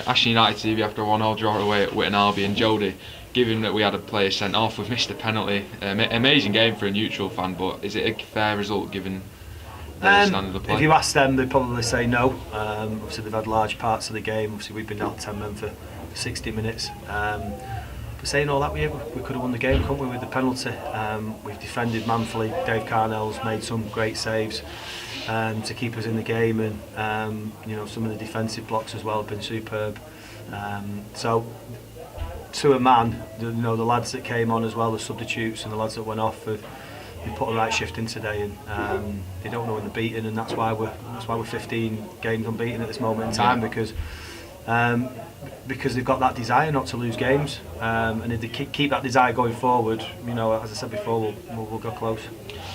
Ashton United TV after a 1-1 draw away at Witton Albion. Jody, given that we had a player sent off, we've missed a penalty. Amazing game for a neutral fan, but is it a fair result given the standard of play? If you ask them, they'd probably say no. Obviously they've had large parts of the game. Obviously we've been down 10 men for 60 minutes. But saying all that, we could have won the game, couldn't we, with the penalty. We've defended manfully. Dave Carnell's made some great saves to keep us in the game, and some of the defensive blocks as well have been superb. So to a man, the lads that came on as well, the substitutes and the lads that went off, they put a right shift in today, and they don't know when they're beaten, and that's why we're 15 games unbeaten at this moment in time, because they've got that desire not to lose games, and if they keep that desire going forward, as I said before, we'll go close.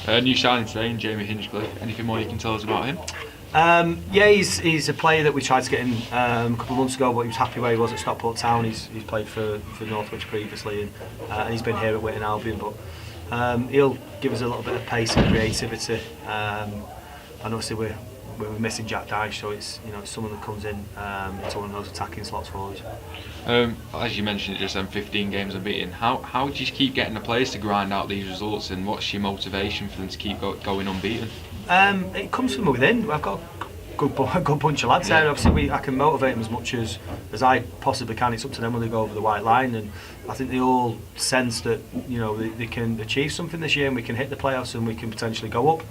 New signing today, Jamie Hinchcliffe. Anything more you can tell us about him? He's a player that we tried to get in a couple of months ago, but he was happy where he was at Stockport Town. He's played for Northwich previously, and he's been here at Witton Albion, but he'll give us a little bit of pace and creativity, and obviously we're missing Jack Dyche, so it's someone that comes in to one of those attacking slots for us. As you mentioned, just 15 games unbeaten. How do you keep getting the players to grind out these results, and what's your motivation for them to keep going unbeaten? It comes from within. I've got a good bunch of lads there. Obviously, I can motivate them as much as I possibly can. It's up to them when they go over the white line, and I think they all sense that they can achieve something this year, and we can hit the playoffs, and we can potentially go up.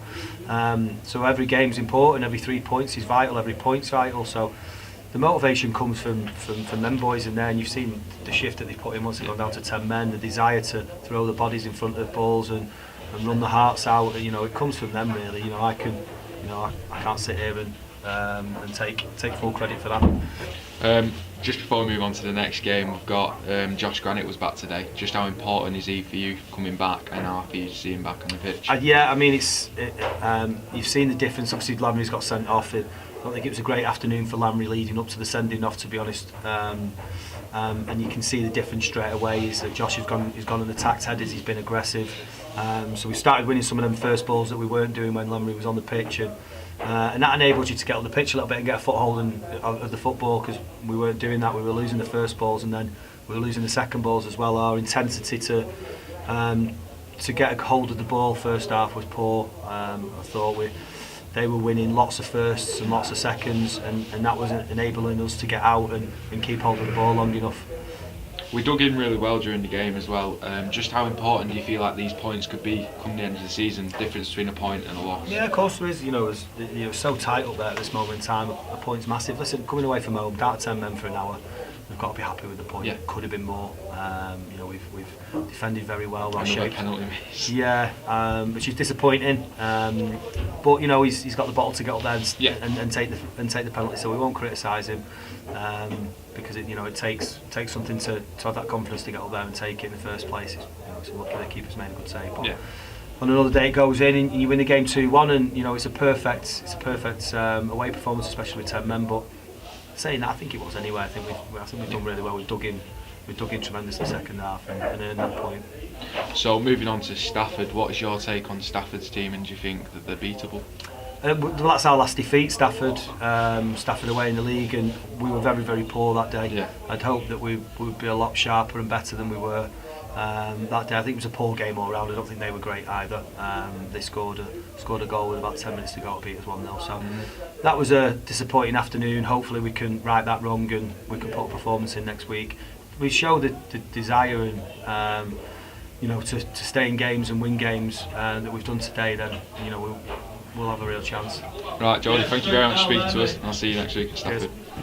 So every game's important. Every 3 points is vital. Every point's vital. So the motivation comes from them boys in there, and you've seen the shift that they put in once they've gone down to 10 men. The desire to throw the bodies in front of balls and run the hearts out. It comes from them really. I can't sit here and take full credit for that. Just before we move on to the next game, we've got Josh Granite was back today. Just how important is he for you coming back, and how happy you to see him back on the pitch? You've seen the difference. Obviously, Lamry's got sent off. I don't think it was a great afternoon for Lamry leading up to the sending off, to be honest. And you can see the difference straight away. Is that Josh has gone and attacked headers. He's been aggressive. So we started winning some of them first balls that we weren't doing when Lamry was on the pitch, and that enabled you to get on the pitch a little bit and get a foothold of the football, because we weren't doing that. We were losing the first balls, and then we were losing the second balls as well. Our intensity to get a hold of the ball first half was poor. I thought they were winning lots of firsts and lots of seconds, and that wasn't enabling us to get out and keep hold of the ball long enough. We dug in really well during the game as well. Just how important do you feel like these points could be come the end of the season? The difference between a point and a loss. Yeah, of course there is. It's so tight up there at this moment in time. A point's massive. Listen, coming away from home, down to 10 men for an hour, we've got to be happy with the point. Yeah. Could have been more. We've defended very well. Another penalty miss. Yeah, which is disappointing. But he's got the bottle to get up there and take the penalty. So we won't criticise him. Because it takes something to have that confidence to get up there and take it in the first place. It's lucky the keeper's made a good save. But on another day it goes in and you win the game 2-1, and it's a perfect away performance, especially with 10 men. But saying that, I think it was anyway. I think we've done really well. We've dug in tremendous in the second half and earned that point. So moving on to Stafford, what is your take on Stafford's team, and do you think that they're beatable? That's our last defeat, Stafford away in the league, and we were very, very poor that day. Yeah. I'd hoped that we would be a lot sharper and better than we were that day. I think it was a poor game all round. I don't think they were great either. They scored a goal with about 10 minutes to go to beat us 1-0. So that was a disappointing afternoon. Hopefully we can right that wrong and we can put a performance in next week. We show the desire and to stay in games and win games that we've done today. Then we'll have a real chance. Right, Jody, thank you very much for speaking to us, and I'll see you next week at Stafford. Cheers.